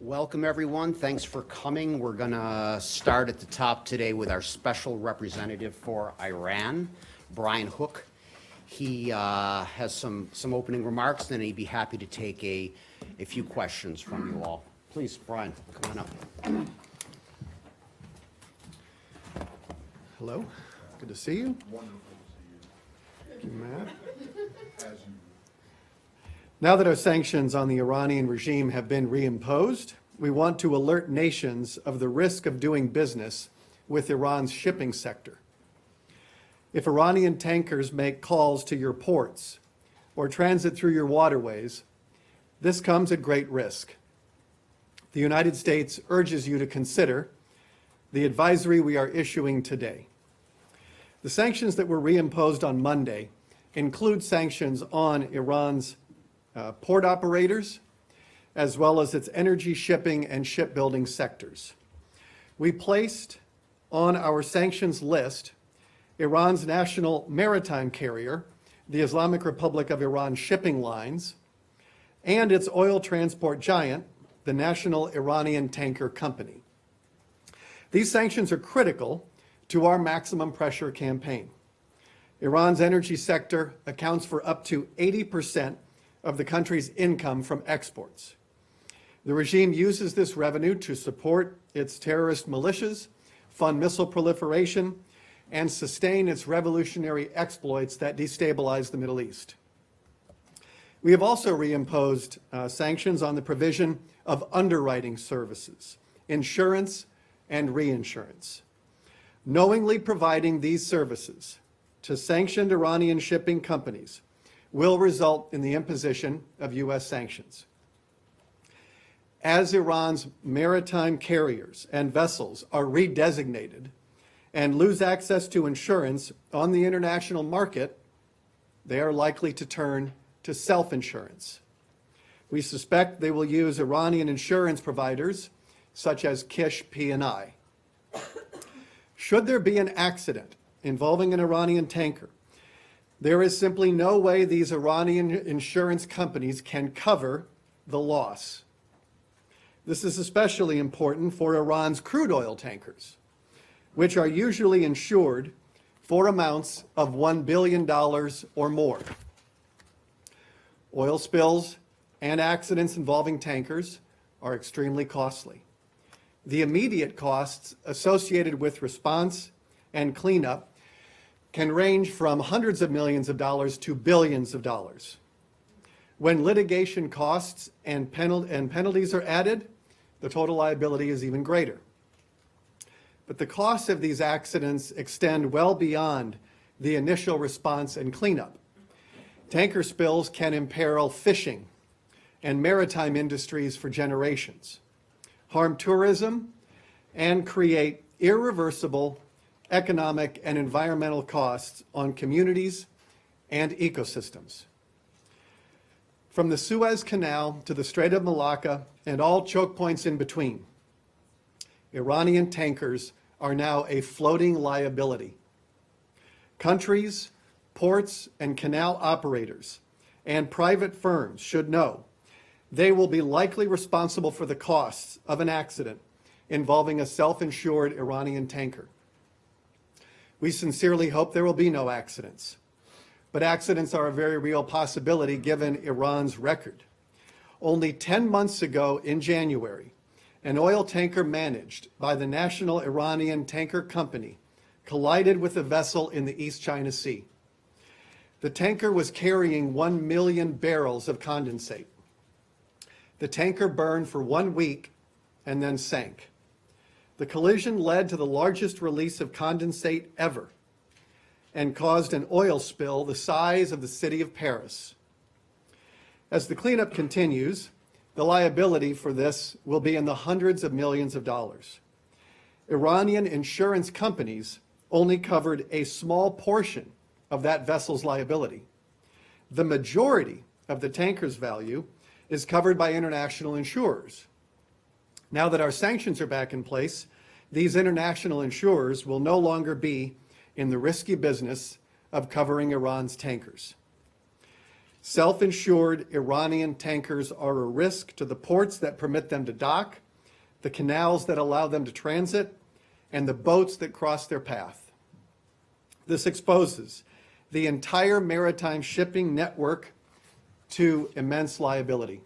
Welcome, everyone. Thanks for coming. We're going to start at the top today with our special representative for Iran, Brian Hook. He has some opening remarks, then he'd be happy to take a few questions from you all. Please, Brian, come on up. Hello. Good to see you. Wonderful to see you. Thank you, Matt. As you Now that our sanctions on the Iranian regime have been reimposed, we want to alert nations of the risk of doing business with Iran's shipping sector. If Iranian tankers make calls to your ports or transit through your waterways, this comes at great risk. The United States urges you to consider the advisory we are issuing today. The sanctions that were reimposed on Monday include sanctions on Iran's port operators, as well as its energy, shipping, and shipbuilding sectors. We placed on our sanctions list Iran's national maritime carrier, the Islamic Republic of Iran Shipping Lines, and its oil transport giant, the National Iranian Tanker Company. These sanctions are critical to our maximum pressure campaign. Iran's energy sector accounts for up to 80% of the country's income from exports. The regime uses this revenue to support its terrorist militias, fund missile proliferation, and sustain its revolutionary exploits that destabilize the Middle East. We have also reimposed sanctions on the provision of underwriting services, insurance, and reinsurance. Knowingly providing these services to sanctioned Iranian shipping companies will result in the imposition of U.S. sanctions. As Iran's maritime carriers and vessels are redesignated and lose access to insurance on the international market, they are likely to turn to self-insurance. We suspect they will use Iranian insurance providers such as Kish P&I. Should there be an accident involving an Iranian tanker, there is simply no way these Iranian insurance companies can cover the loss. This is especially important for Iran's crude oil tankers, which are usually insured for amounts of $1 billion or more. Oil spills and accidents involving tankers are extremely costly. The immediate costs associated with response and cleanup can range from hundreds of millions of dollars to billions of dollars. When litigation costs and penalties are added, the total liability is even greater. But the costs of these accidents extend well beyond the initial response and cleanup. Tanker spills can imperil fishing and maritime industries for generations, harm tourism, and create irreversible economic and environmental costs on communities and ecosystems. From the Suez Canal to the Strait of Malacca and all choke points in between, Iranian tankers are now a floating liability. Countries, ports, and canal operators and private firms should know they will be likely responsible for the costs of an accident involving a self-insured Iranian tanker. We sincerely hope there will be no accidents, but accidents are a very real possibility given Iran's record. Only 10 months ago in January, an oil tanker managed by the National Iranian Tanker Company collided with a vessel in the East China Sea. The tanker was carrying 1 million barrels of condensate. The tanker burned for 1 week and then sank. The collision led to the largest release of condensate ever and caused an oil spill the size of the city of Paris. As the cleanup continues, the liability for this will be in the hundreds of millions of dollars. Iranian insurance companies only covered a small portion of that vessel's liability. The majority of the tanker's value is covered by international insurers. Now that our sanctions are back in place, these international insurers will no longer be in the risky business of covering Iran's tankers. Self-insured Iranian tankers are a risk to the ports that permit them to dock, the canals that allow them to transit, and the boats that cross their path. This exposes the entire maritime shipping network to immense liability.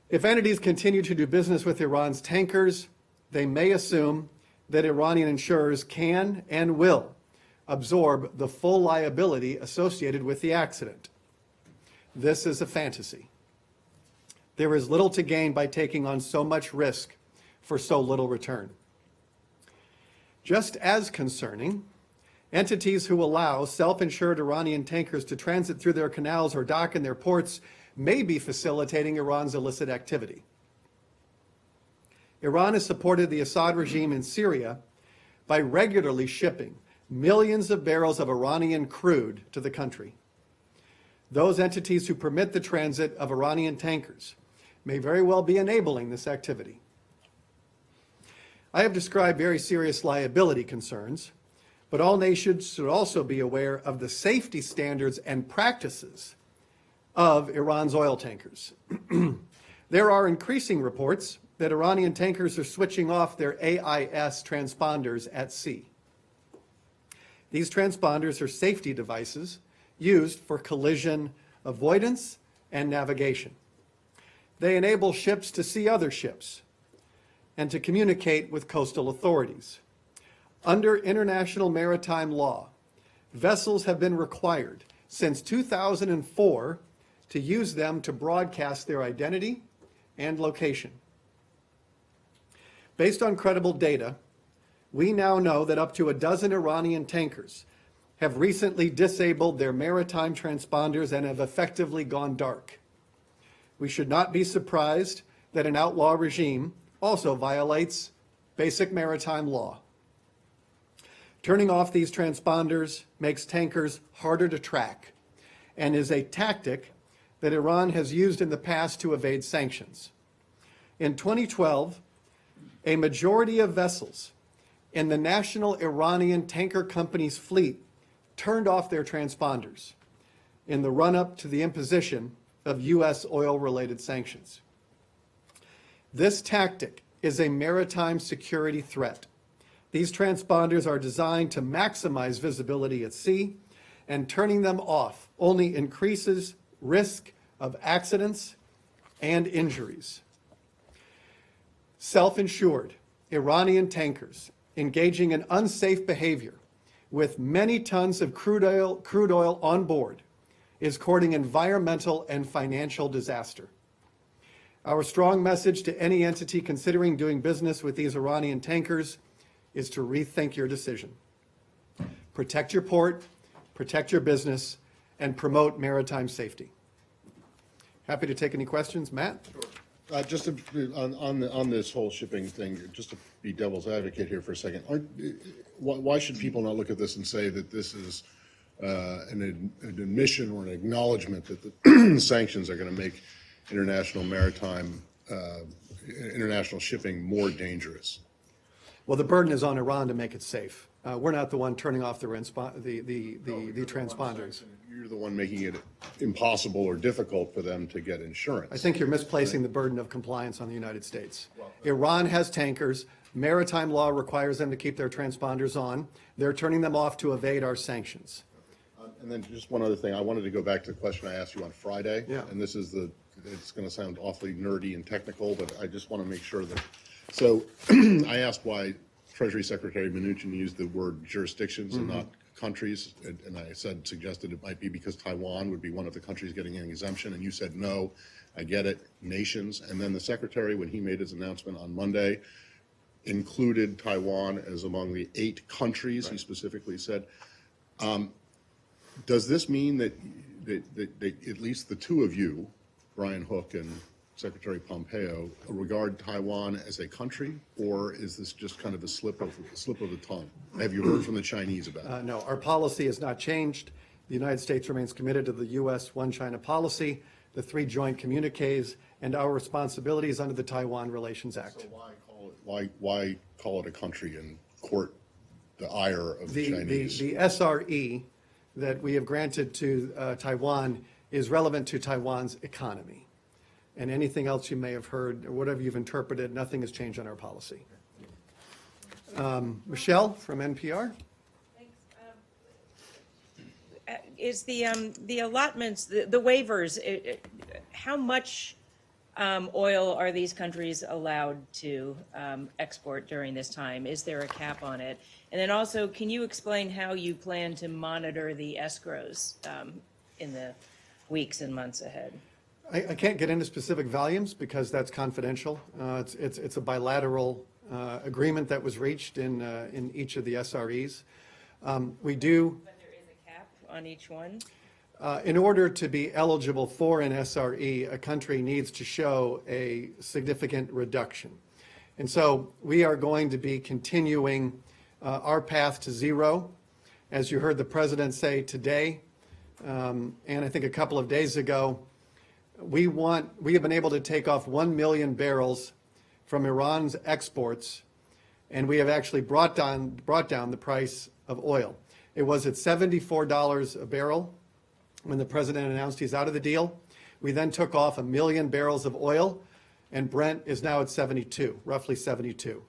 If entities continue to do business with Iran's tankers, they may assume that Iranian insurers can and will absorb the full liability associated with the accident. This is a fantasy. There is little to gain by taking on so much risk for so little return. Just as concerning, entities who allow self-insured Iranian tankers to transit through their canals or dock in their ports may be facilitating Iran's illicit activity. Iran has supported the Assad regime in Syria by regularly shipping millions of barrels of Iranian crude to the country. Those entities who permit the transit of Iranian tankers may very well be enabling this activity. I have described very serious liability concerns, but all nations should also be aware of the safety standards and practices of Iran's oil tankers. There are increasing reports that Iranian tankers are switching off their AIS transponders at sea. These transponders are safety devices used for collision avoidance and navigation. They enable ships to see other ships and to communicate with coastal authorities. Under international maritime law, vessels have been required since 2004 to use them to broadcast their identity and location. Based on credible data, we now know that up to a dozen Iranian tankers have recently disabled their maritime transponders and have effectively gone dark. We should not be surprised that an outlaw regime also violates basic maritime law. Turning off these transponders makes tankers harder to track and is a tactic that Iran has used in the past to evade sanctions. In 2012, a majority of vessels in the National Iranian Tanker Company's fleet turned off their transponders in the run-up to the imposition of U.S. oil-related sanctions. This tactic is a maritime security threat. These transponders are designed to maximize visibility at sea, and turning them off only increases risk of accidents and injuries. Self-insured Iranian tankers engaging in unsafe behavior with many tons of crude oil on board is courting environmental and financial disaster. Our strong message to any entity considering doing business with these Iranian tankers is to rethink your decision. Protect your port, protect your business, and promote maritime safety. Happy to take any questions. Matt? Just to, on this whole shipping thing, just to be devil's advocate here for a second, why should people not look at this and say that this is an admission or an acknowledgement that the sanctions are going to make international maritime, international shipping more dangerous? Well, the burden is on Iran to make it safe. We're not the one turning off the transponders. You're the one making it impossible or difficult for them to get insurance. I think you're misplacing the burden of compliance on the United States. Iran has tankers. Maritime law requires them to keep their transponders on. They're turning them off to evade our sanctions. And then just one other thing. I wanted to go back to the question I asked you on Friday. Yeah. And this is it's going to sound awfully nerdy and technical, but I just want to make sure that. So I asked why Treasury Secretary Mnuchin used the word jurisdictions and not countries, and I suggested it might be because Taiwan would be one of the countries getting an exemption, and you said no. I get it, nations. And then the secretary, when he made his announcement on Monday, included Taiwan as among the 8 countries. Right. He specifically said. Does this mean that at least the two of you, Brian Hook and Secretary Pompeo, regard Taiwan as a country, or is this just kind of a slip of the tongue? Have you heard from the Chinese about it? No, our policy has not changed. The United States remains committed to the U.S. One China policy, the 3 joint communiques, and our responsibilities under the Taiwan Relations Act. So why call it a country and court the ire of the Chinese? The SRE that we have granted to Taiwan is relevant to Taiwan's economy. And anything else you may have heard, or whatever you've interpreted, nothing has changed on our policy. Michelle from NPR. Is the allotments, the waivers, how much oil are these countries allowed to export during this time? Is there a cap on it? And then also, can you explain how you plan to monitor the escrows in the weeks and months ahead? I can't get into specific volumes because that's confidential. It's a bilateral agreement that was reached in each of the SREs. We do. But there is a cap on each one? In order to be eligible for an SRE, a country needs to show a significant reduction. And so we are going to be continuing our path to zero. As you heard the president say today, and I think a couple of days ago, we have been able to take off 1 million barrels from Iran's exports, and we have actually brought down the price of oil. It was at $74 a barrel when the president announced he's out of the deal. We then took off 1 million barrels of oil, and Brent is now at 72, roughly 72.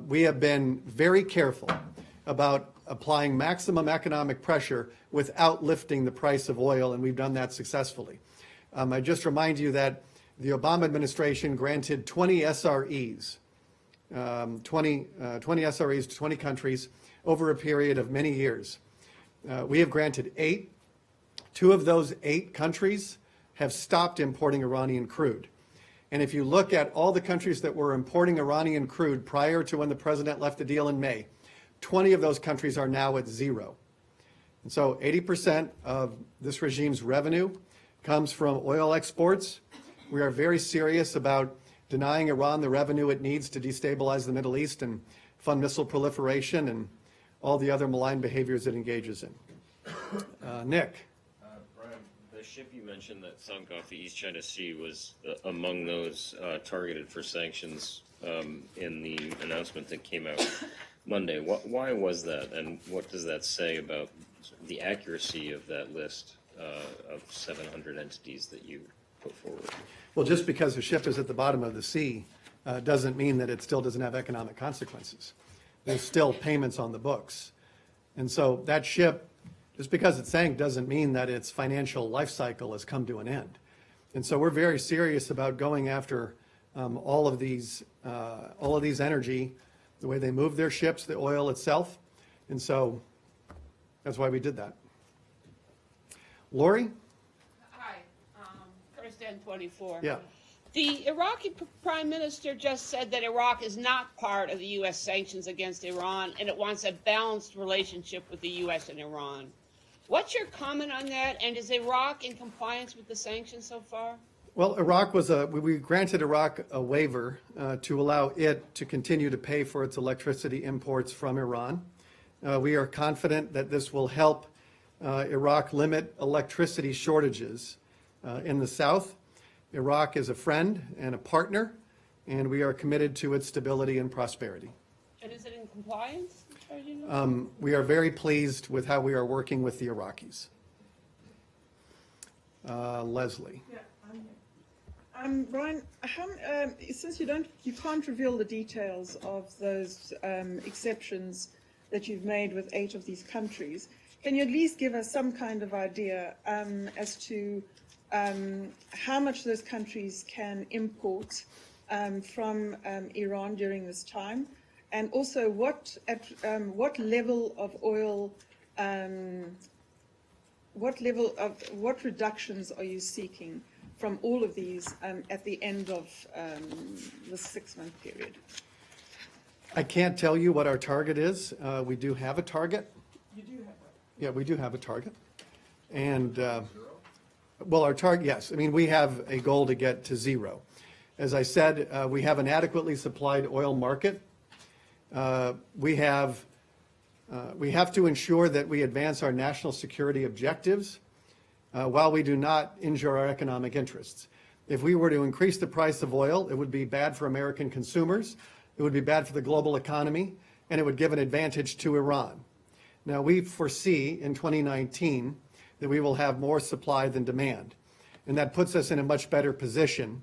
We have been very careful about applying maximum economic pressure without lifting the price of oil, and we've done that successfully. I just remind you that the Obama administration granted 20 SREs, 20 SREs to 20 countries over a period of many years. We have granted 8. 2 of those 8 countries have stopped importing Iranian crude. And if you look at all the countries that were importing Iranian crude prior to when the president left the deal in May, 20 of those countries are now at 0. And so 80% of this regime's revenue comes from oil exports. We are very serious about denying Iran the revenue it needs to destabilize the Middle East and fund missile proliferation and all the other malign behaviors it engages in. Nick. Brian, the ship you mentioned that sunk off the East China Sea was among those targeted for sanctions in the announcement that came out Monday. Why was that, and what does that say about the accuracy of that list of 700 entities that you put forward? Well, just because a ship is at the bottom of the sea doesn't mean that it still doesn't have economic consequences. There's still payments on the books. And so that ship, just because it sank doesn't mean that its financial life cycle has come to an end. And so we're very serious about going after all of these energy, the way they move their ships, the oil itself. And so that's why we did that. Lori? Hi, First N24. Yeah. The Iraqi prime minister just said that Iraq is not part of the U.S. sanctions against Iran, and it wants a balanced relationship with the U.S. and Iran. What's your comment on that, and is Iraq in compliance with the sanctions so far? Well, we granted Iraq a waiver to allow it to continue to pay for its electricity imports from Iran. We are confident that this will help Iraq limit electricity shortages in the south. Iraq is a friend and a partner, and we are committed to its stability and prosperity. And is it in compliance, as far as you know? We are very pleased with how we are working with the Iraqis. Leslie. Yeah, Brian, since you can't reveal the details of those exceptions that you've made with 8 of these countries, can you at least give us some kind of idea as to how much those countries can import from Iran during this time, and also what level of oil, what reductions are you seeking from all of these at the end of the 6-month period? I can't tell you what our target is. We do have a target. You do have one. Yeah, we do have a target. And, well, our target, yes. I mean, we have a goal to get to 0. As I said, we have an adequately supplied oil market. We have to ensure that we advance our national security objectives while we do not injure our economic interests. If we were to increase the price of oil, it would be bad for American consumers, it would be bad for the global economy, and it would give an advantage to Iran. Now, we foresee in 2019 that we will have more supply than demand. And that puts us in a much better position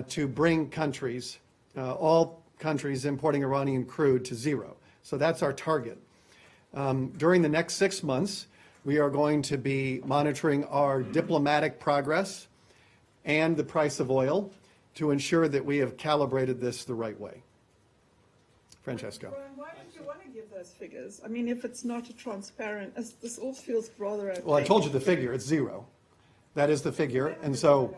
to bring countries, all countries importing Iranian crude, to zero. So that's our target. During the next 6 months, we are going to be monitoring our diplomatic progress and the price of oil to ensure that we have calibrated this the right way. Francesco. Brian, why don't you want to give those figures? I mean, if it's not a transparent, this all feels rather opaque. Well, I told you the figure, it's zero. That is the figure. And so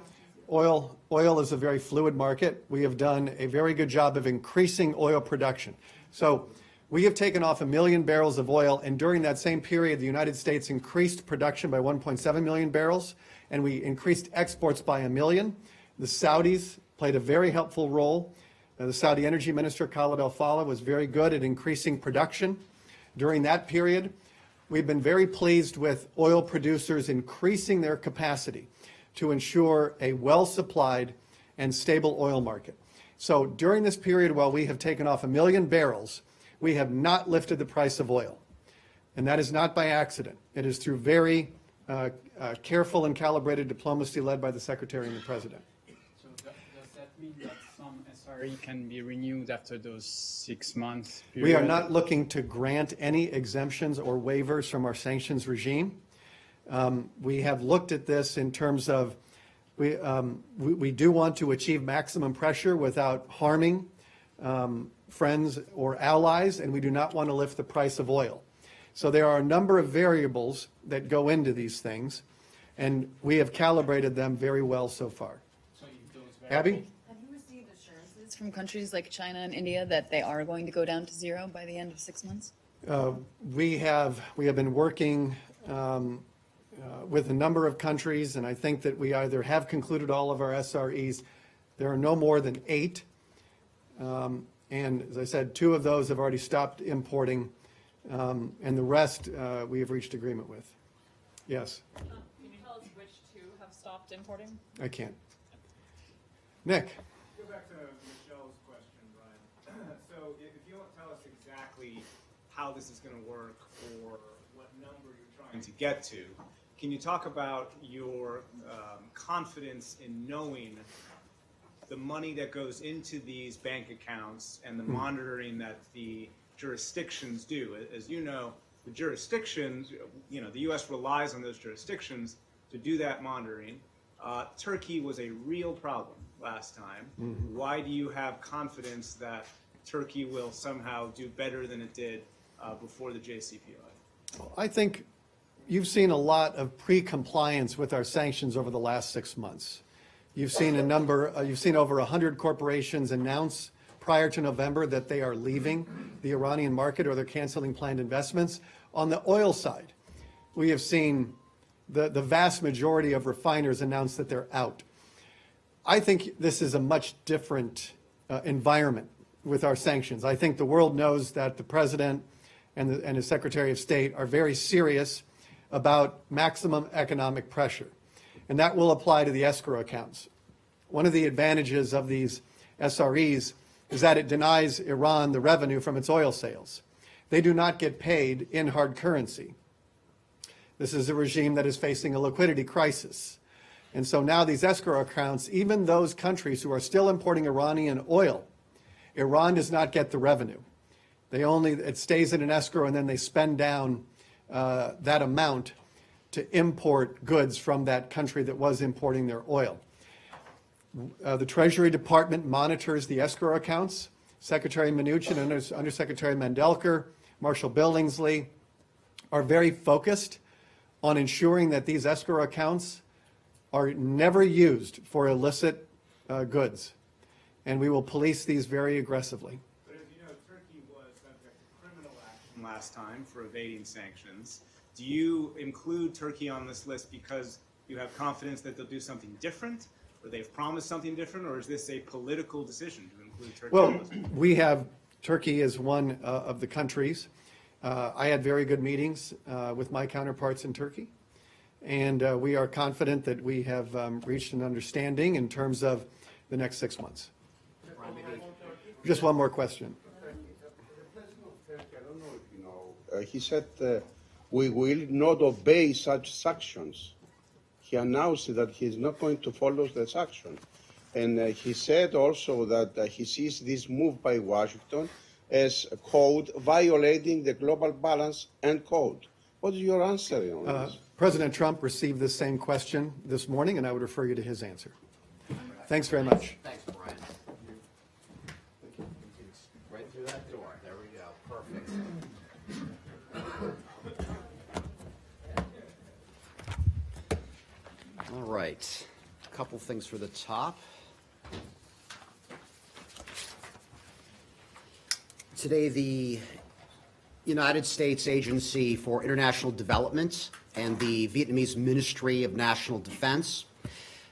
oil is a very fluid market. We have done a very good job of increasing oil production. So we have taken off 1 million barrels of oil, and during that same period, the United States increased production by 1.7 million barrels, and we increased exports by 1 million. The Saudis played a very helpful role. The Saudi Energy Minister, Khalid al-Faleh, was very good at increasing production during that period. We've been very pleased with oil producers increasing their capacity to ensure a well-supplied and stable oil market. So during this period, while we have taken off 1 million barrels, we have not lifted the price of oil. And that is not by accident. It is through very careful and calibrated diplomacy led by the Secretary and the President. So does that mean that some SRE can be renewed after those 6 months period? We are not looking to grant any exemptions or waivers from our sanctions regime. We have looked at this in terms of we do want to achieve maximum pressure without harming friends or allies, and we do not want to lift the price of oil. So there are a number of variables that go into these things, and we have calibrated them very well so far. So if those Abby? Have you received assurances from countries like China and India that they are going to go down to zero by the end of 6 months? We have been working with a number of countries, and I think that we either have concluded all of our SREs. There are no more than 8. And as I said, 2 of those have already stopped importing, and the rest we have reached agreement with. Yes, Can you tell us which 2 have stopped importing? I can. Nick? Go back to Michelle's question, Brian. So if you don't tell us exactly how this is going to work or what number you're trying to get to, can you talk about your confidence in knowing the money that goes into these bank accounts and the monitoring that the jurisdictions do? As you know, the jurisdictions, the U.S. relies on those jurisdictions to do that monitoring. Turkey was a real problem last time. Why do you have confidence that Turkey will somehow do better than it did before the JCPOA? I think you've seen a lot of pre-compliance with our sanctions over the last 6 months. You've seen you've seen over 100 corporations announce prior to November that they are leaving the Iranian market or they're canceling planned investments. On the oil side, we have seen the vast majority of refiners announce that they're out. I think this is a much different environment with our sanctions. I think the world knows that the President and his Secretary of State are very serious about maximum economic pressure. And that will apply to the escrow accounts. One of the advantages of these SREs is that it denies Iran the revenue from its oil sales. They do not get paid in hard currency. This is a regime that is facing a liquidity crisis. And so now these escrow accounts, even those countries who are still importing Iranian oil, Iran does not get the revenue. It stays in an escrow and then they spend down that amount to import goods from that country that was importing their oil. The Treasury Department monitors the escrow accounts. Secretary Mnuchin and Undersecretary Mandelker, Marshall Billingsley are very focused on ensuring that these escrow accounts are never used for illicit goods. And we will police these very aggressively. But as you know, Turkey was subject to criminal action last time for evading sanctions. Do you include Turkey on this list because you have confidence that they'll do something different, or they've promised something different, or is this a political decision to include Turkey on the list? Turkey is one of the countries. I had very good meetings with my counterparts in Turkey, and we are confident that we have reached an understanding in terms of the next 6 months. Just one more question. The president of Turkey, I don't know if you know, he said we will not obey such sanctions. He announced that he is not going to follow the sanction. And he said also that he sees this move by Washington as a code violating the global balance and code. What is your answer on this? President Trump received this same question this morning, and I would refer you to his answer. Thanks very much. Thanks, Brian. Right through that door. There we go. Perfect. All right. A couple things for the top. Today, the United States Agency for International Development and the Vietnamese Ministry of National Defense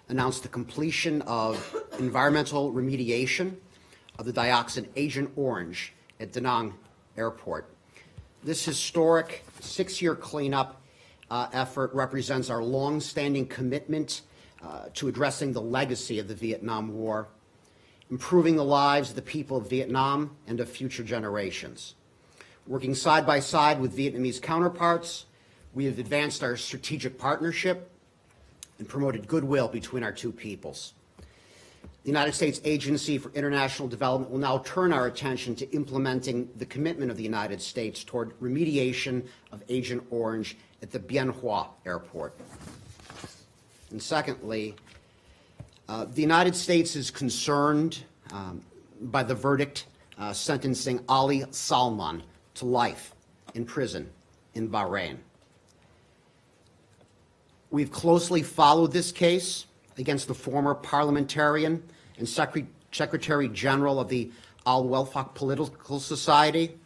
announced the completion of environmental remediation of the dioxin Agent Orange at Da Nang Airport. This historic 6-year cleanup effort represents our long-standing commitment to addressing the legacy of the Vietnam War, improving the lives of the people of Vietnam and of future generations. Working side by side with Vietnamese counterparts, we have advanced our strategic partnership and promoted goodwill between our two peoples. The United States Agency for International Development will now turn our attention to implementing the commitment of the United States toward remediation of Agent Orange at the Bien Hoa Airport. And secondly, the United States is concerned by the verdict sentencing Ali Salman to life in prison in Bahrain. We've closely followed this case against the former parliamentarian and Secretary General of the Al-Wefaq Political Society,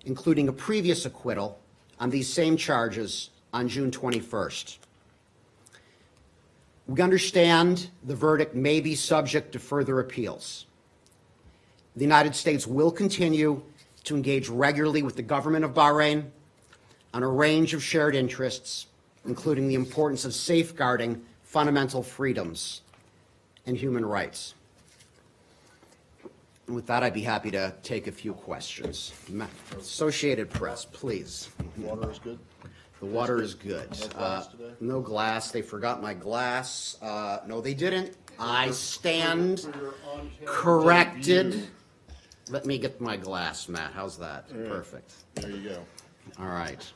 including a previous acquittal on these same charges on June 21st. We understand the verdict may be subject to further appeals. The United States will continue to engage regularly with the government of Bahrain on a range of shared interests, including the importance of safeguarding fundamental freedoms and human rights. And with that, I'd be happy to take a few questions. Associated Press, please. Water is good? The water is good. No glass today? No glass. They forgot my glass. No, they didn't. I stand corrected. Let me get my glass, Matt. How's that? Yeah. Perfect. There you go. All right.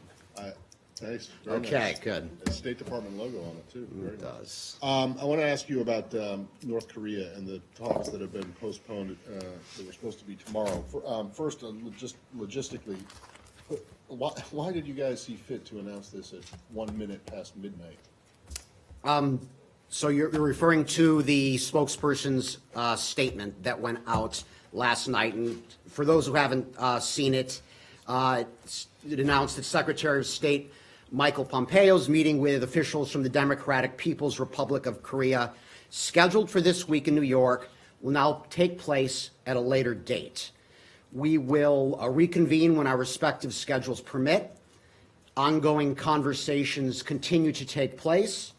Nice. Very Okay, nice. good. A State Department logo on it, too. Very It nice. does. I want to ask you about North Korea and the talks that have been postponed that were supposed to be tomorrow. First, just logistically, why did you guys see fit to announce this at 1 minute past midnight? So you're referring to the spokesperson's statement that went out last night. And for those who haven't seen it, it announced that Secretary of State Michael Pompeo's meeting with officials from the Democratic People's Republic of Korea, scheduled for this week in New York, will now take place at a later date. We will reconvene when our respective schedules permit. Ongoing conversations continue to take place.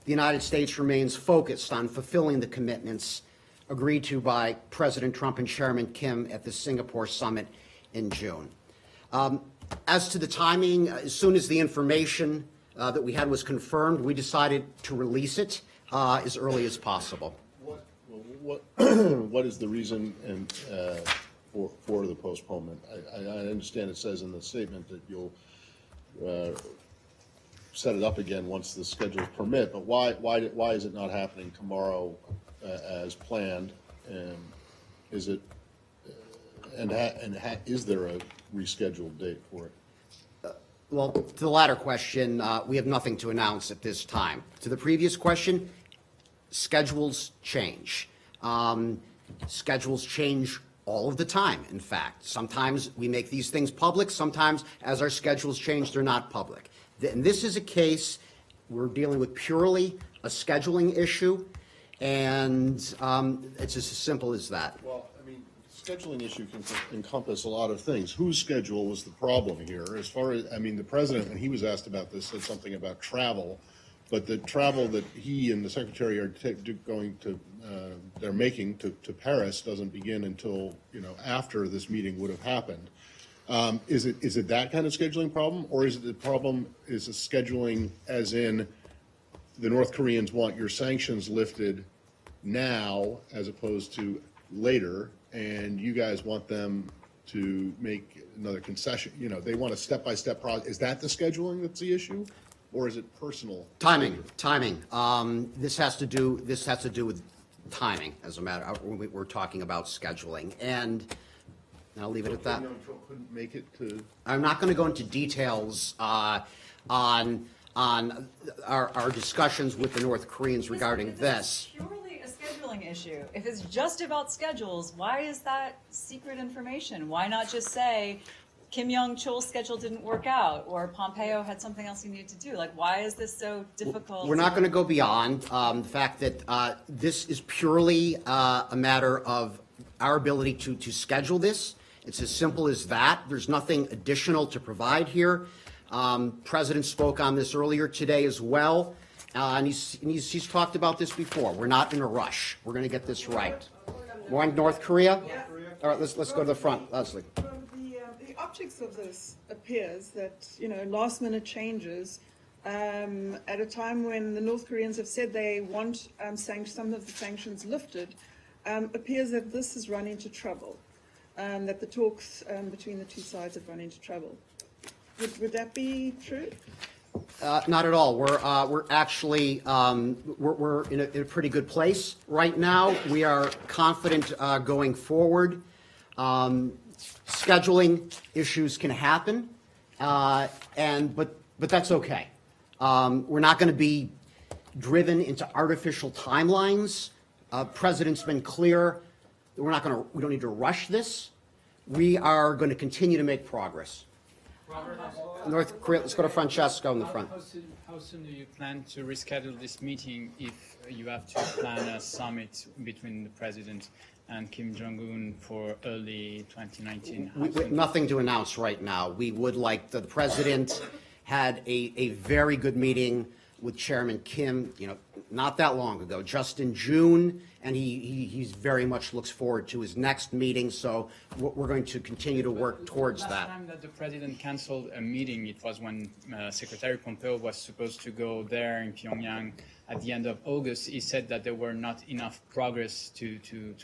The United States remains focused on fulfilling the commitments agreed to by President Trump and Chairman Kim at the Singapore summit in June. As to the timing, as soon as the information that we had was confirmed, we decided to release it as early as possible. What is the reason for the postponement? I understand it says in the statement that you'll set it up again once the schedules permit, but why is it not happening tomorrow as planned? Is it is there a rescheduled date for it? Well, to the latter question, we have nothing to announce at this time. To the previous question, schedules change. Schedules change all of the time, in fact. Sometimes we make these things public. Sometimes, as our schedules change, they're not public. And this is a case we're dealing with purely a scheduling issue, and it's just as simple as that. Well, I mean, scheduling issue can encompass a lot of things. Whose schedule was the problem here? As far as, I mean, the president, when he was asked about this, said something about travel, but the travel that he and the secretary are they're making to Paris doesn't begin until, after this meeting would have happened. Is it that kind of scheduling problem, or is it the problem is the scheduling as in the North Koreans want your sanctions lifted now as opposed to later, and you guys want them to make another concession? You know, they want a step-by-step process. Is that the scheduling that's the issue, or is it personal? Timing. This has to do with timing, as a matter, we're talking about scheduling, and I'll leave it at that. Kim Jong-chol couldn't make it to. I'm not going to go into details on our discussions with the North Koreans regarding this. If it's purely a scheduling issue, if it's just about schedules, why is that secret information? Why not just say Kim Jong-chol's schedule didn't work out, or Pompeo had something else he needed to do? Like, why is this so difficult? We're not going to go beyond the fact that this is purely a matter of our ability to schedule this. It's as simple as that. There's nothing additional to provide here. President spoke on this earlier today as well, and he's talked about this before. We're not in a rush. We're going to get this right. More on North Korea? All right, let's go to the front. Leslie. The optics of this appears that, you know, last-minute changes at a time when the North Koreans have said they want some of the sanctions lifted, appears that this has run into trouble, that the talks between the two sides have run into trouble. Would that be true? Not at all. We're actually we're in a pretty good place right now. We are confident going forward. Scheduling issues can happen, but that's okay. We're not going to be driven into artificial timelines. President's been clear. We don't need to rush this. We are going to continue to make progress. North Korea, let's go to Francesco in the front. How soon do you plan to reschedule this meeting if you have to plan a summit between the president and Kim Jong-un for early 2019? Nothing to announce right now. We would like the president had a very good meeting with Chairman Kim, you know, not that long ago, just in June, and he very much looks forward to his next meeting. So we're going to continue to work towards that. Last time that the president canceled a meeting, it was when Secretary Pompeo was supposed to go there in Pyongyang at the end of August. He said that there were not enough progress to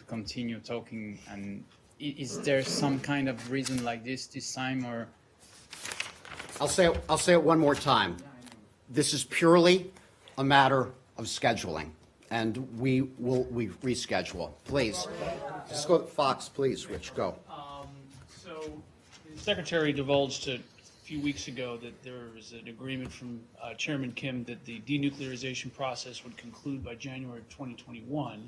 continue talking. And is there some kind of reason like this time, or? I'll say it one more time. This is purely a matter of scheduling, and we reschedule. Please, just go to Fox, please. Rich, go. So, the Secretary divulged a few weeks ago that there was an agreement from Chairman Kim that the denuclearization process would conclude by January 2021.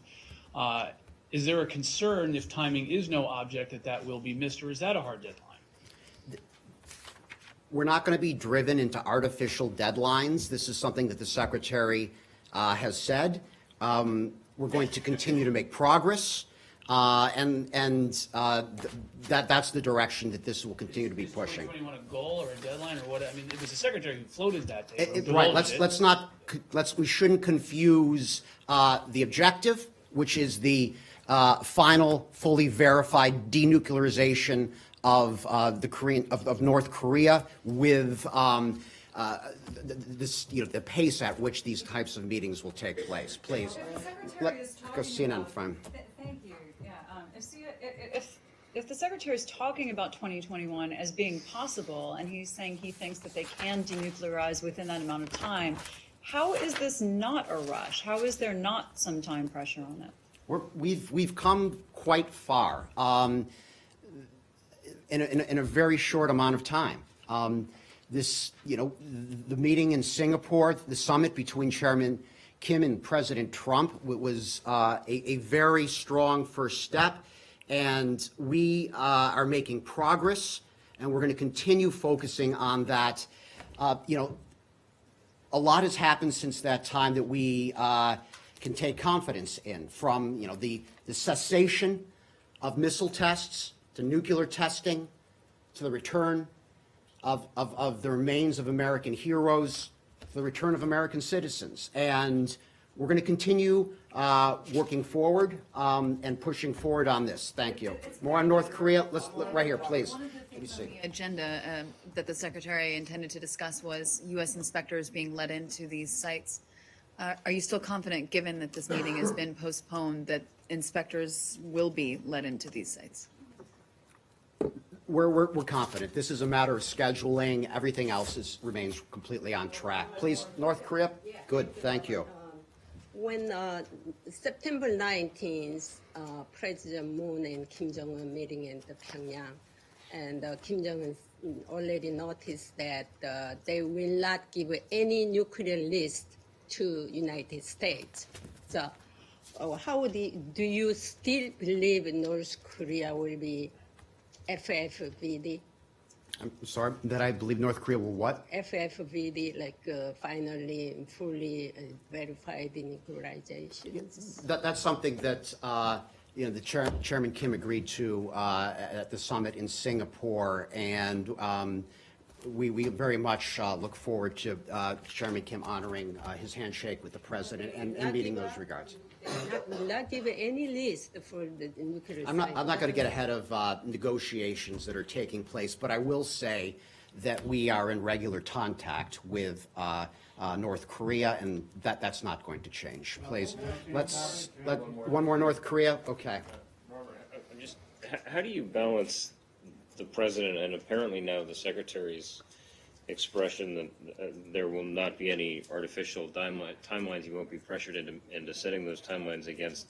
Is there a concern, if timing is no object, that will be missed, or is that a hard deadline? We're not going to be driven into artificial deadlines. This is something that the Secretary has said. We're going to continue to make progress, and that's the direction that this will continue to be pushing. Do you want a goal or a deadline, or what? I mean, it was the Secretary who floated that. Right. We shouldn't confuse the objective, which is the final, fully verified denuclearization of North Korea, with the pace at which these types of meetings will take place. Please, go CNN front. Thank you. Yeah. If the Secretary is talking about 2021 as being possible, and he's saying he thinks that they can denuclearize within that amount of time, how is this not a rush? How is there not some time pressure on it? We've come quite far. In a very short amount of time. The meeting in Singapore, the summit between Chairman Kim and President Trump was a very strong first step, and we are making progress, and we're going to continue focusing on that. A lot has happened since that time that we can take confidence in, from the cessation of missile tests to nuclear testing, to the return of the remains of American heroes, to the return of American citizens. And we're going to continue working forward and pushing forward on this. Thank you. More on North Korea. Right here, please. me see. The agenda that the secretary intended to discuss was U.S. inspectors being let into these sites. Are you still confident, given that this meeting has been postponed, that inspectors will be let into these sites? We're confident. This is a matter of scheduling. Everything else remains completely on track. Please, North Korea? Good, thank you. When September 19th, President Moon and Kim Jong-un meeting in Pyongyang, and Kim Jong-un already noticed that they will not give any nuclear list to United States. So how do you still believe North Korea will be FFVD? I'm sorry, that I believe North Korea will what? FFVD, like finally and fully verified denuclearization. That's something that the Chairman Kim agreed to at the summit in Singapore, and we very much look forward to Chairman Kim honoring his handshake with the president and meeting those regards. Not give any list for the nuclear. I'm not going to get ahead of negotiations that are taking place, but I will say that we are in regular contact with North Korea, and that's not going to change. Please, one more North Korea. Okay. I'm just, how do you balance the president and apparently now the secretary's expression that there will not be any artificial timelines, you won't be pressured into setting those timelines against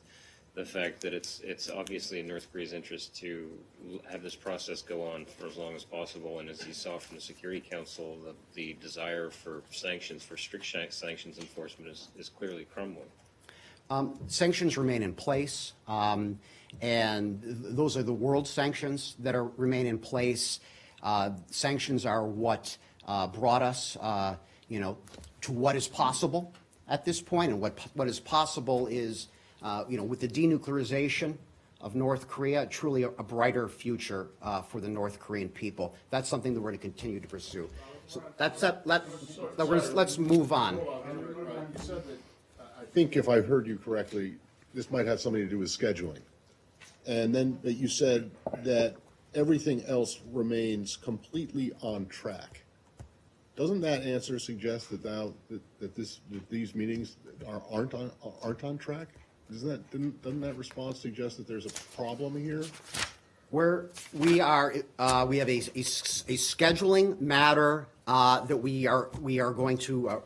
the fact that it's obviously in North Korea's interest to have this process go on for as long as possible, and as you saw from the Security Council, the desire for sanctions, for strict sanctions enforcement is clearly crumbling. Sanctions remain in place, and those are the world sanctions that remain in place. Sanctions are what brought us, to what is possible at this point, and what is possible is, with the denuclearization of North Korea, truly a brighter future for the North Korean people. That's something that we're going to continue to pursue. So that's it. Let's move on. You said that, I think if I heard you correctly, this might have something to do with scheduling. And then that you said that everything else remains completely on track. Doesn't that answer suggest that these meetings aren't on track? Doesn't that response suggest that there's a problem here? We have a scheduling matter that we are going to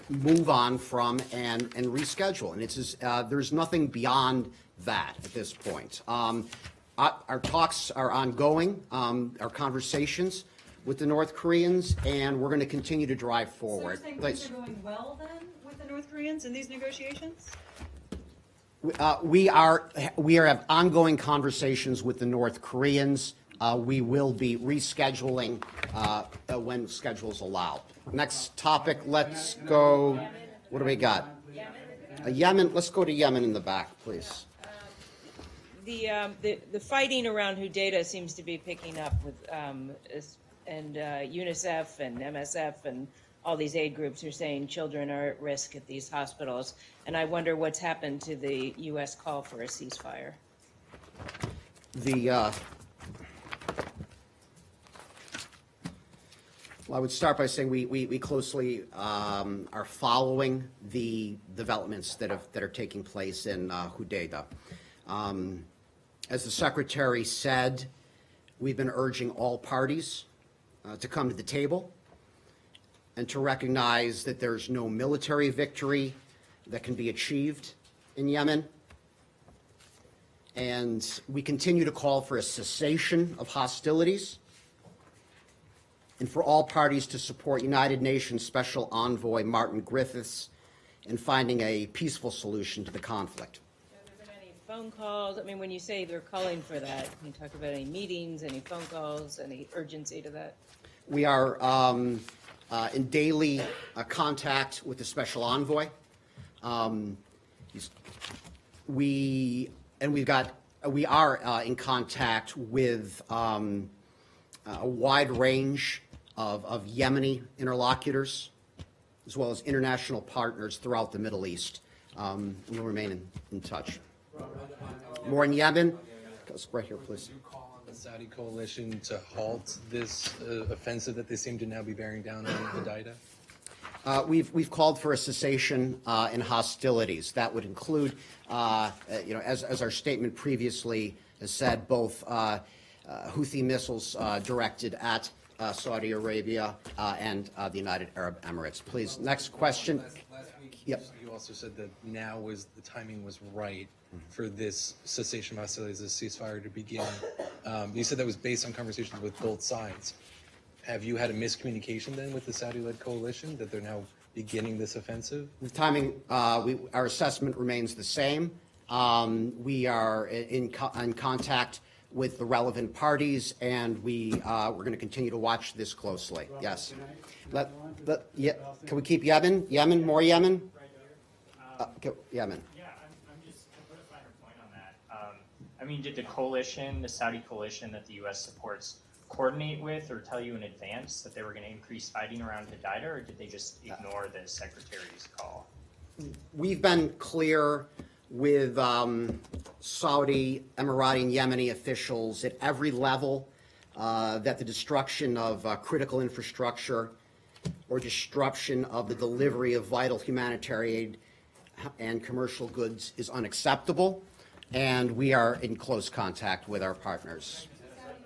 move on from and reschedule, and it's there's nothing beyond that at this point. Our talks are ongoing, our conversations with the North Koreans, and we're going to continue to drive forward. So you're saying things are going well then with the North Koreans in these negotiations? We have ongoing conversations with the North Koreans. We will be rescheduling when schedules allow. Next topic, let's go. What do we got? Yemen. Let's go to Yemen in the back, please. The fighting around Hudaydah seems to be picking up with UNICEF and MSF and all these aid groups are saying children are at risk at these hospitals, and I wonder what's happened to the U.S. call for a ceasefire. Well, I would start by saying we closely are following the developments that are taking place in Hudaydah. As the Secretary said, we've been urging all parties to come to the table and to recognize that there's no military victory that can be achieved in Yemen. And we continue to call for a cessation of hostilities and for all parties to support United Nations Special Envoy Martin Griffiths in finding a peaceful solution to the conflict. Have there been any phone calls? I mean, when you say they're calling for that, can you talk about any meetings, any phone calls, any urgency to that? We are in daily contact with the Special Envoy. We are in contact with a wide range of Yemeni interlocutors, as well as international partners throughout the Middle East. We'll remain in touch. More in Yemen. Right here, please. the Saudi coalition to halt this offensive that they seem to now be bearing down on Hodeidah? We've called for a cessation in hostilities. That would include, as our statement previously has said, both Houthi missiles directed at Saudi Arabia and the United Arab Emirates. Please, next question. Last week, Yep. you also said that now was the timing was right for this cessation of hostilities, this ceasefire to begin. You said that was based on conversations with both sides. Have you had a miscommunication then with the Saudi-led coalition that they're now beginning this offensive? The timing, our assessment remains the same. We are in contact with the relevant parties, and we're going to continue to watch this closely. Yes. Can we keep Yemen? Yemen? More Yemen? Yemen. Yeah, I'm just to put a finer point on that. I mean, did the coalition, the Saudi coalition that the U.S. supports, coordinate with or tell you in advance that they were going to increase fighting around Hodeidah, or did they just ignore the secretary's call? We've been clear with Saudi, Emirati, and Yemeni officials at every level that the destruction of critical infrastructure or disruption of the delivery of vital humanitarian aid and commercial goods is unacceptable, and we are in close contact with our partners.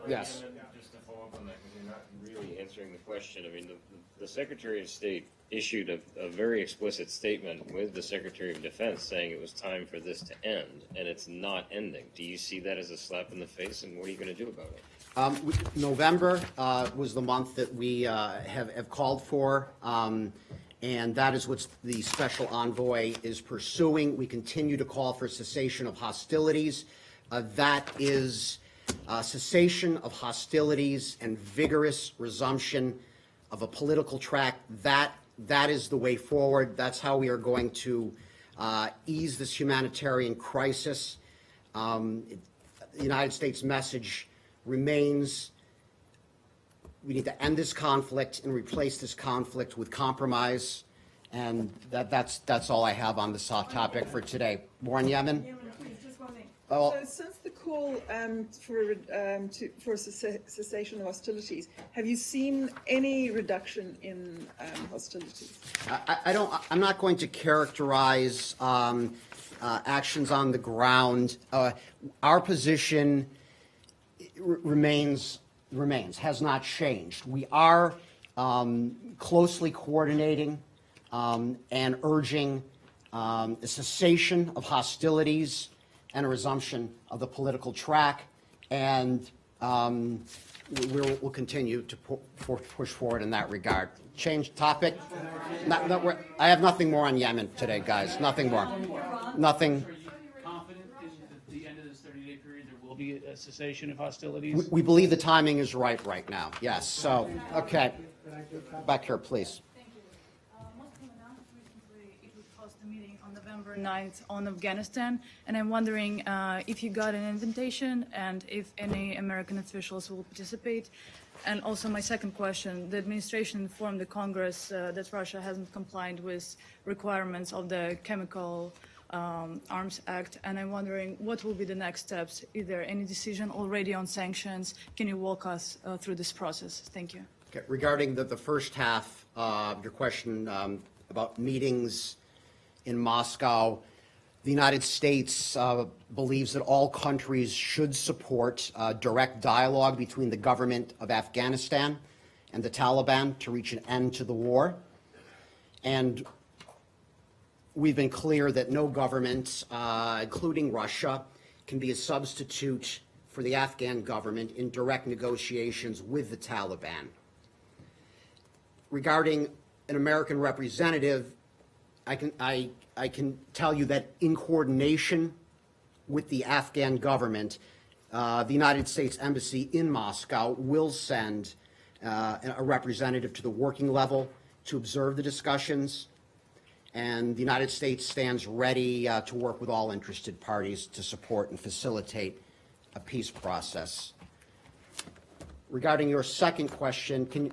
Yes. Just to follow up on that, because you're not really answering the question. I mean, the Secretary of State issued a very explicit statement with the Secretary of Defense saying it was time for this to end, and it's not ending. Do you see that as a slap in the face, and what are you going to do about it? November was the month that we have called for, and that is what the special envoy is pursuing. We continue to call for cessation of hostilities. That is cessation of hostilities and vigorous resumption of a political track. That is the way forward. That's how we are going to ease this humanitarian crisis. The United States message remains: we need to end this conflict and replace this conflict with compromise. And that's all I have on this hot topic for today. More on Yemen? Yemen, please, just one thing. Oh. So since the call for cessation of hostilities, have you seen any reduction in hostilities? I'm not going to characterize actions on the ground. Our position remains, has not changed. We are closely coordinating and urging a cessation of hostilities and a resumption of the political track, and we'll continue to push forward in that regard. Change topic. I have nothing more on Yemen today, guys. Nothing more. Nothing. Are you confident in the end of this 30-day period there will be a cessation of hostilities? We believe the timing is right now. Yes. So, okay. Back here, please. Moscow announced recently it would host a meeting on November 9th on Afghanistan, and I'm wondering if you got an invitation and if any American officials will participate. And also my second question, the administration informed the Congress that Russia hasn't complied with requirements of the Chemical Arms Act, and I'm wondering what will be the next steps? Is there any decision already on sanctions? Can you walk us through this process? Thank you. Okay. Regarding the first half of your question about meetings in Moscow, the United States believes that all countries should support direct dialogue between the government of Afghanistan and the Taliban to reach an end to the war. And we've been clear that no government, including Russia, can be a substitute for the Afghan government in direct negotiations with the Taliban. Regarding an American representative, I can tell you that in coordination with the Afghan government, the United States Embassy in Moscow will send a representative to the working level to observe the discussions, and the United States stands ready to work with all interested parties to support and facilitate a peace process. Regarding your second question, can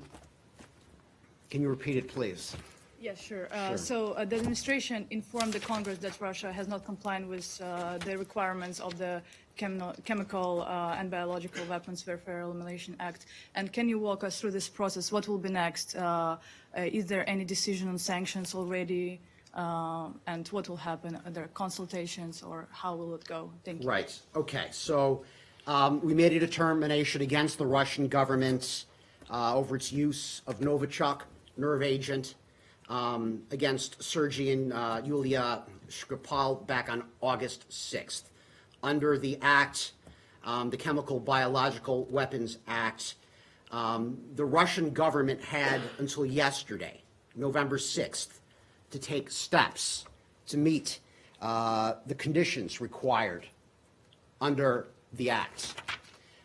you repeat it, please? Yes, sure. So the administration informed the Congress that Russia has not complied with the requirements of the Chemical and Biological Weapons Warfare Elimination Act. And can you walk us through this process? What will be next? Is there any decision on sanctions already? And what will happen? Are there consultations, or how will it go? Thank you. Right. Okay. So we made a determination against the Russian government over its use of Novichok, nerve agent, against Sergei and Yulia Skripal back on August 6th. Under the Act, the Chemical Biological Weapons Act, the Russian government had until yesterday, November 6th, to take steps to meet the conditions required under the Act.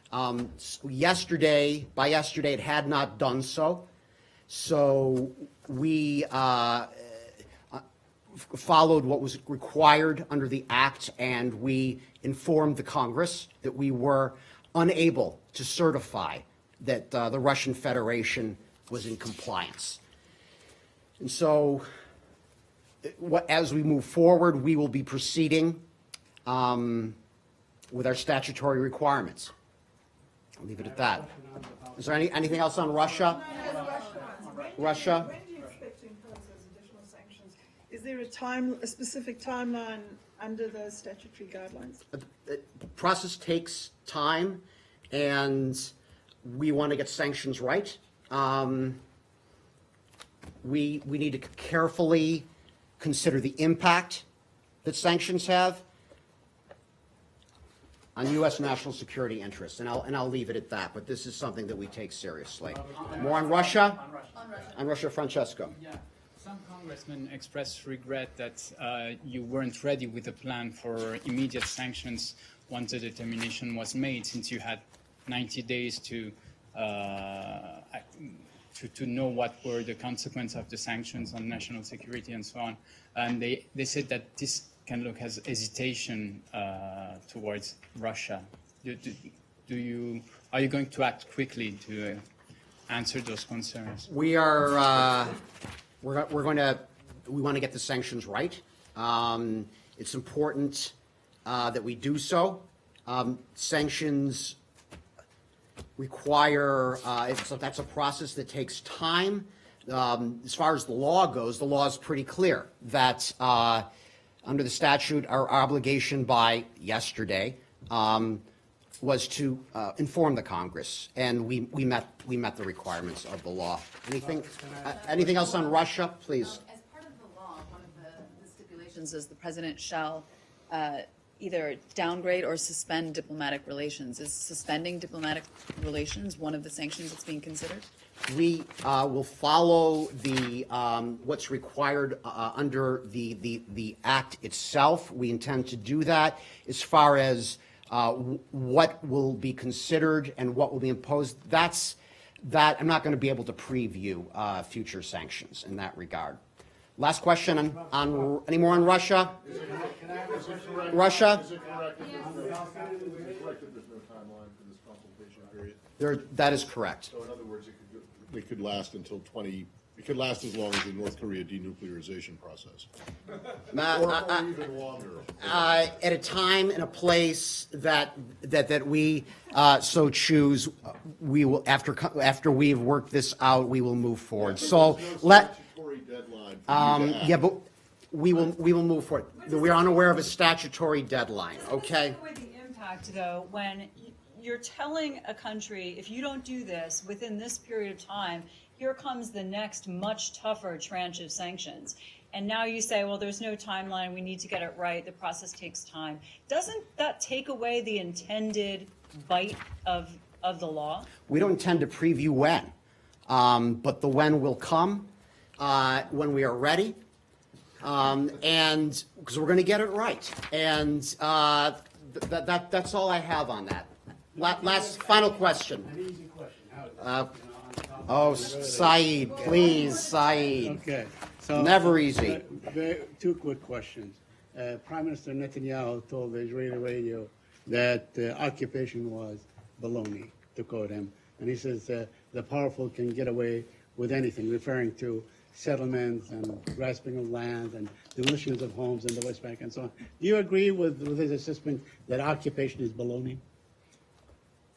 By yesterday, it had not done so. So we followed what was required under the Act, and we informed the Congress that we were unable to certify that the Russian Federation was in compliance. And so as we move forward, we will be proceeding with our statutory requirements. I'll leave it at that. Is there anything else on Russia? Russia? When do you expect to impose those additional sanctions? Is there a specific timeline under those statutory guidelines? The process takes time, and we want to get sanctions right. We need to carefully consider the impact that sanctions have on U.S. national security interests, and I'll leave it at that. But this is something that we take seriously. More on Russia? On Russia, Francesco. Yeah. Some congressmen expressed regret that you weren't ready with a plan for immediate sanctions once the determination was made, since you had 90 days to know what were the consequences of the sanctions on national security and so on. And they said that this can look as hesitation towards Russia. Are you going to act quickly to answer those concerns? We want to get the sanctions right. It's important that we do so. Sanctions require, that's a process that takes time. As far as the law goes, the law is pretty clear that under the statute, our obligation by yesterday was to inform the Congress, and we met the requirements of the law. Anything else on Russia, please? As part of the law, one of the stipulations is the president shall either downgrade or suspend diplomatic relations. Is suspending diplomatic relations one of the sanctions that's being considered? We will follow the what's required under the Act itself. We intend to do that. As far as what will be considered and what will be imposed, that I'm not going to be able to preview future sanctions in that regard. Last question on any more on Russia? Russia? Is it correct that there's no timeline for this consultation period? That is correct. So in other words, it could last until it could last as long as the North Korea denuclearization process. Or even longer. At a time and a place that we so choose, we will after we've worked this out, we will move forward. So let. Yeah, but we will move forward. We're unaware of a statutory deadline. Okay. Take away the impact, though, when you're telling a country, if you don't do this within this period of time, here comes the next much tougher tranche of sanctions. And now you say, well, there's no timeline, we need to get it right, the process takes time. Doesn't that take away the intended bite of the law? We don't intend to preview when, but the when will come when we are ready, and because we're going to get it right. And that's all I have on that. Last final question. Saeed, please, Saeed. Okay. So, never easy. Two quick questions. Prime Minister Netanyahu told the Israeli radio that occupation was baloney, to quote him. And he says the powerful can get away with anything, referring to settlements and grasping of land and demolitions of homes in the West Bank and so on. Do you agree with his assessment that occupation is baloney?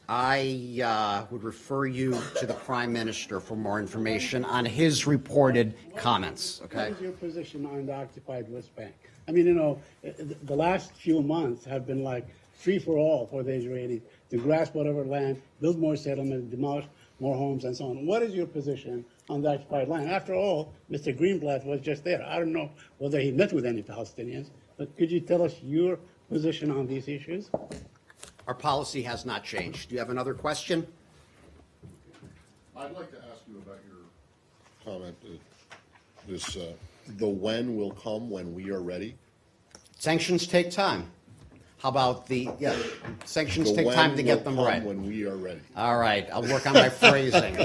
I would refer you to the Prime Minister for more information on his reported comments, What okay? is your position on the occupied West Bank? I mean, the last few months have been like free for all for the Israelis to grasp whatever land, build more settlements, demolish more homes and so on. What is your position on the occupied land? After all, Mr. Greenblatt was just there. I don't know whether he met with any Palestinians, but could you tell us your position on these issues? Our policy has not changed. Do you have another question? I'd like to ask you about your comment, the when will come when we are ready. Sanctions take time. How about sanctions The take time when to get will them come right. when we are ready. All right, I'll work on my phrasing.